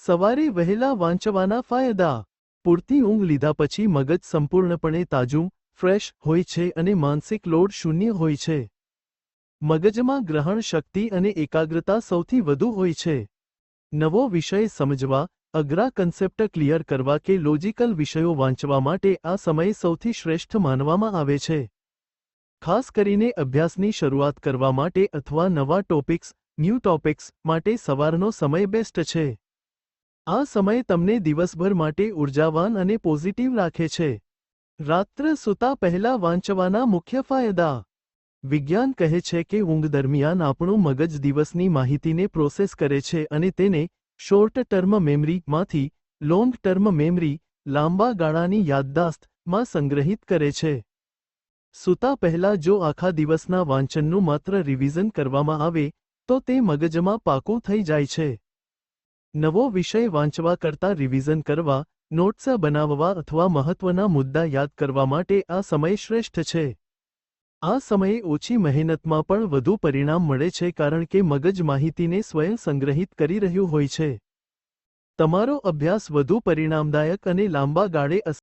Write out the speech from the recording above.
સવારે વહેલા વાંચવાના ફાયદા. પૂરતી ઊંઘ લીધા પછી મગજ સંપૂર્ણપણે તાજું, ફ્રેશ હોય છે અને માનસિક લોડ શૂન્ય હોય છે. મગજમાં ગ્રહણ શક્તિ અને એકાગ્રતા સૌથી વધુ હોય છે. નવો વિષય સમજવા, અઘરા કન્સેપ્ટ ક્લિયર કરવા કે લોજિકલ વિષયો વાંચવા માટે આ સમય સૌથી શ્રેષ્ઠ માનવામાં આવે છે. ખાસ કરીને અભ્યાસની શરૂઆત કરવા માટે અથવા નવા ન્યૂ ટોપિક્સ માટે સવારનો સમય બેસ્ટ છે. આ સમય તમને દિવસભર માટે ઉર્જાવાન અને પોઝિટિવ રાખે છે. રાત્રે સૂતા પહેલા વાંચવાના મુખ્ય ફાયદા. વિજ્ઞાન કહે છે કે ઊંઘ દરમિયાન આપણું મગજ દિવસની માહિતીને પ્રોસેસ કરે છે અને તેને શોર્ટ ટર્મ મેમરી માંથી લોંગ ટર્મ મેમરી, લાંબા ગાળાની યાદદાસ્તમાં સંગ્રહિત કરે છે. સૂતા પહેલા જો આખા દિવસના વાંચનનું માત્ર રિવિઝન કરવામાં આવે તો તે મગજમાં પાકું થઈ જાય છે. નવો વિષય વાંચવા કરતાં રિવિઝન કરવા, નોટ્સ બનાવવા અથવા મહત્વના મુદ્દા યાદ કરવા માટે આ સમય શ્રેષ્ઠ છે. આ સમયે ઓછી મહેનતમાં પણ વધુ પરિણામ મળે છે કારણ કે મગજ માહિતીને સ્વયં સંગ્રહિત કરી રહ્યું હોય છે. તમારો અભ્યાસ વધુ પરિણામદાયક અને લાંબા ગાળે